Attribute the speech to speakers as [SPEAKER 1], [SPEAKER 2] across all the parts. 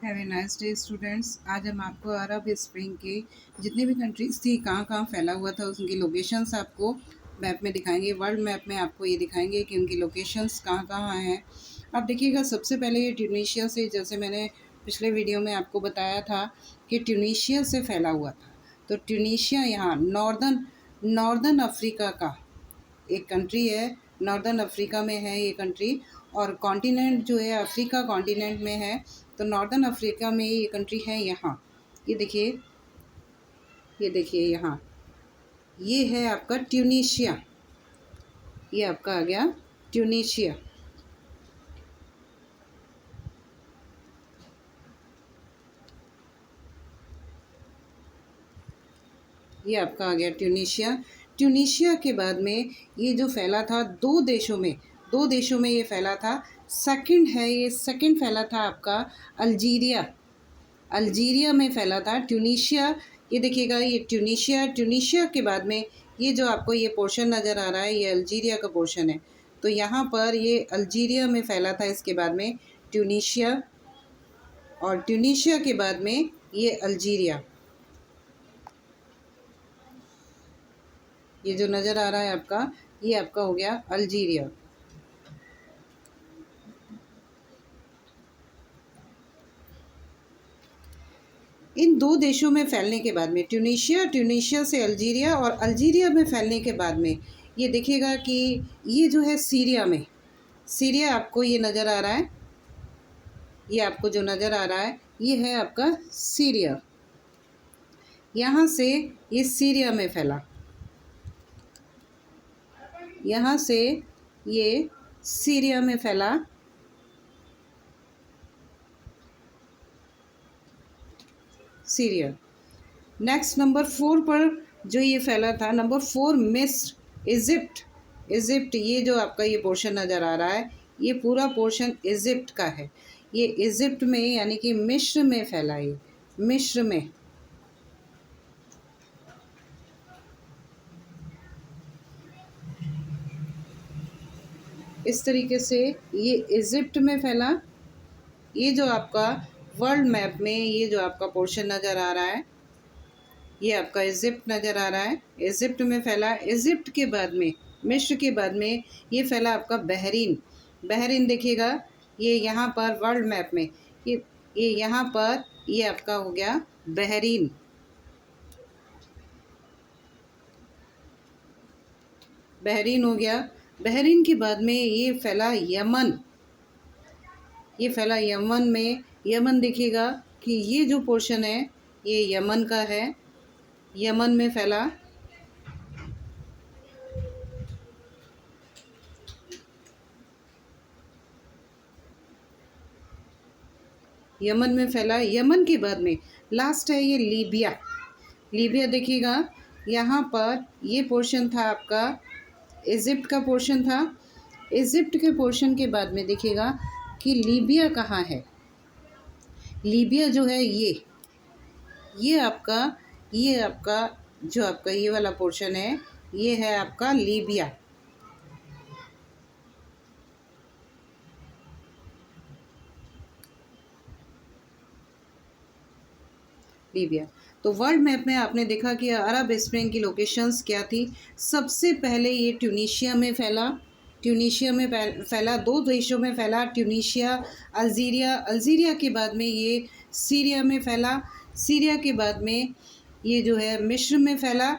[SPEAKER 1] Have a nice day students. आज हम आपको अरब स्प्रिंग के जितनी भी कंट्रीज़ थी, कहाँ कहाँ फैला हुआ था, उनकी लोकेशंस आपको मैप में दिखाएंगे। वर्ल्ड मैप में आपको ये दिखाएंगे कि उनकी लोकेशंस कहाँ कहाँ हैं। अब देखिएगा, सबसे पहले ये ट्यूनीशिया से, जैसे मैंने पिछले वीडियो में आपको बताया था कि ट्यूनीशिया से फैला हुआ था। तो ट्यूनीशिया यहाँ नॉर्दर्न अफ्रीका का एक कंट्री है। नॉर्दर्न अफ्रीका में है ये कंट्री, और कॉन्टिनेंट जो है अफ्रीका कॉन्टिनेंट में है। तो नॉर्दर्न अफ्रीका में ये कंट्री है यहाँ। ये देखिए, ये देखिए यहाँ, ये है आपका ट्यूनीशिया। ये आपका आ गया ट्यूनीशिया। ये आपका आ गया ट्यूनीशिया। ट्यूनीशिया के बाद में ये जो फैला था दो देशों में ये फैला था। सेकंड है, ये सेकंड फैला था आपका अल्जीरिया। अल्जीरिया में फैला था ट्यूनीशिया। ये देखिएगा, ये ट्यूनीशिया के बाद में ये जो आपको ये पोर्शन नज़र आ रहा है, ये अल्जीरिया का पोर्शन है। तो यहाँ पर ये अल्जीरिया में फैला था। इसके बाद में ट्यूनीशिया, और ट्यूनीशिया के बाद में ये अल्जीरिया। ये जो नज़र आ रहा है आपका, ये आपका हो गया अल्जीरिया। इन दो देशों में फैलने के बाद में ट्यूनीशिया से अल्जीरिया, और अल्जीरिया में फैलने के बाद में ये देखिएगा कि ये जो है सीरिया आपको ये नज़र आ रहा है। ये आपको जो नज़र आ रहा है, ये है आपका सीरिया। यहाँ से ये सीरिया में फैला, यहाँ से ये सीरिया में फैला। सीरिया। नेक्स्ट नंबर 4 पर जो ये फैला था, नंबर 4 मिस्र, इजिप्ट। ये जो आपका ये पोर्शन नज़र आ रहा है, ये पूरा पोर्शन इजिप्ट का है। ये इजिप्ट में यानी कि मिस्र में फैला। ये मिस्र में, इस तरीके से ये इजिप्ट में फैला। ये जो आपका वर्ल्ड मैप में ये जो आपका पोर्शन नज़र आ रहा है, ये आपका इजिप्ट नज़र आ रहा है। इजिप्ट में फैला। इजिप्ट के बाद में, मिस्र के बाद में ये फैला आपका बहरीन देखिएगा, ये यहाँ पर वर्ल्ड मैप में ये यहाँ पर ये आपका हो गया बहरीन। बहरीन हो गया। बहरीन के बाद में ये फैला यमन। ये फैला यमन में। यमन देखिएगा कि ये जो पोर्शन है, ये यमन का है। यमन में फैला। यमन में फैला। यमन के बाद में लास्ट है ये लीबिया देखिएगा, यहाँ पर ये पोर्शन था आपका इजिप्ट का पोर्शन था। इजिप्ट के पोर्शन के बाद में देखिएगा कि लीबिया कहाँ है। लीबिया जो है ये आपका जो आपका ये वाला पोर्शन है, ये है आपका लीबिया। तो वर्ल्ड मैप में आपने देखा कि अरब स्प्रिंग की लोकेशंस क्या थी। सबसे पहले ये ट्यूनीशिया में फैला। दो देशों में फैला, ट्यूनीशिया, अल्जीरिया के बाद में ये सीरिया में फैला। सीरिया के बाद में ये जो है मिस्र में फैला।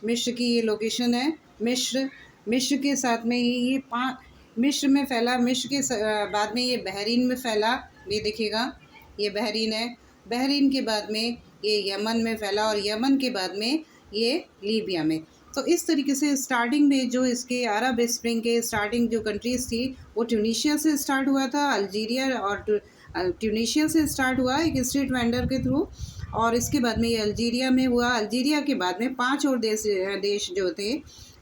[SPEAKER 1] मिस्र की ये लोकेशन है। मिस्र के साथ में ही ये मिस्र में फैला। मिस्र के बाद में ये बहरीन में फैला। ये देखिएगा, ये बहरीन है। बहरीन के बाद में ये यमन में फैला, और यमन के बाद में ये लीबिया में। तो इस तरीके से स्टार्टिंग में जो इसके अरब स्प्रिंग के स्टार्टिंग जो कंट्रीज़ थी, वो ट्यूनीशिया से स्टार्ट हुआ था। अल्जीरिया और ट्यूनीशिया से स्टार्ट हुआ एक स्ट्रीट वेंडर के थ्रू, और इसके बाद में ये अल्जीरिया में हुआ। अल्जीरिया के बाद में 5 और देश जो थे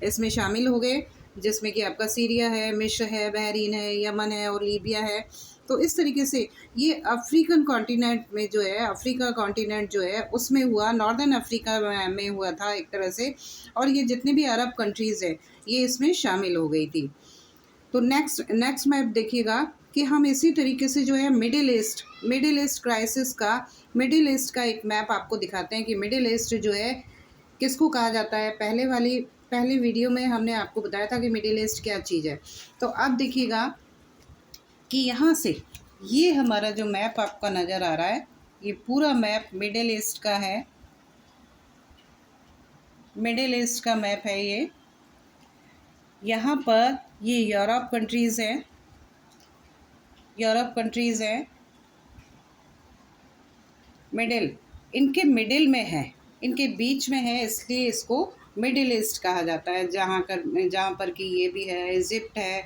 [SPEAKER 1] इसमें शामिल हो गए, जिसमें कि आपका सीरिया है, मिस्र है, बहरीन है, यमन है और लीबिया है। तो इस तरीके से ये अफ्रीकन कॉन्टिनेंट में जो है, अफ्रीका कॉन्टिनेंट जो है उसमें हुआ, नॉर्दर्न अफ्रीका में हुआ था एक तरह से, और ये जितने भी अरब कंट्रीज़ है ये इसमें शामिल हो गई थी। तो नेक्स्ट मैप देखिएगा कि हम इसी तरीके से जो है मिडिल ईस्ट क्राइसिस का, मिडिल ईस्ट का एक मैप आपको दिखाते हैं कि मिडिल ईस्ट जो है किसको कहा जाता है। पहली वीडियो में हमने आपको बताया था कि मिडिल ईस्ट क्या चीज़ है। तो अब देखिएगा कि यहाँ से ये हमारा जो मैप आपका नज़र आ रहा है, ये पूरा मैप मिडिल ईस्ट का है, मिडिल ईस्ट का मैप है ये। यहाँ पर ये यूरोप कंट्रीज़ हैं, यूरोप कंट्रीज़ हैं, इनके मिडिल में है, इनके बीच में है, इसलिए इसको मिडिल ईस्ट कहा जाता है। जहाँ पर कि ये भी है, इजिप्ट है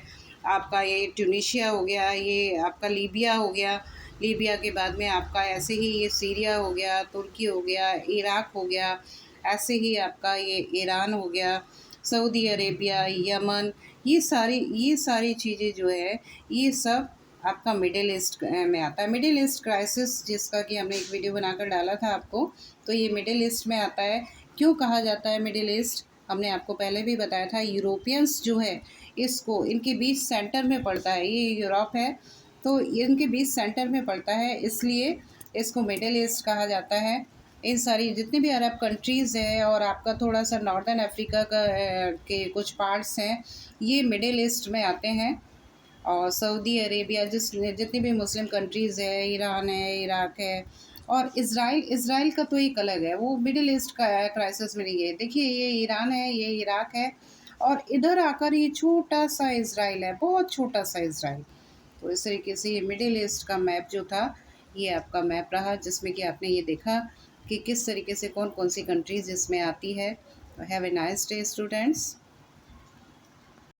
[SPEAKER 1] आपका, ये ट्यूनीशिया हो गया, ये आपका लीबिया हो गया, लीबिया के बाद में आपका ऐसे ही ये सीरिया हो गया, तुर्की हो गया, इराक हो गया, ऐसे ही आपका ये ईरान हो गया, सऊदी अरेबिया, यमन, ये सारी चीज़ें जो है ये सब आपका मिडिल ईस्ट में आता है। मिडिल ईस्ट क्राइसिस जिसका कि हमने एक वीडियो बनाकर डाला था आपको, तो ये मिडिल ईस्ट में आता है। क्यों कहा जाता है मिडिल ईस्ट, हमने आपको पहले भी बताया था। यूरोपियंस जो है इसको, इनके बीच सेंटर में पड़ता है, ये यूरोप है तो इनके बीच सेंटर में पड़ता है, इसलिए इसको मिडिल ईस्ट कहा जाता है। इन सारी जितनी भी अरब कंट्रीज़ है और आपका थोड़ा सा नॉर्दर्न अफ्रीका का के कुछ पार्ट्स हैं, ये मिडिल ईस्ट में आते हैं। और सऊदी अरेबिया, जितनी भी मुस्लिम कंट्रीज़ है, ईरान है, इराक है, और इज़राइल का तो एक अलग है, वो मिडिल ईस्ट का क्राइसिस में नहीं है। देखिए ये ईरान है, ये इराक है, और इधर आकर ये छोटा सा इज़राइल है, बहुत छोटा सा इज़राइल। तो इस तरीके से ये मिडिल ईस्ट का मैप जो था ये आपका मैप रहा, जिसमें कि आपने ये देखा कि किस तरीके से कौन कौन सी कंट्रीज़ इसमें आती है। Have a nice day students.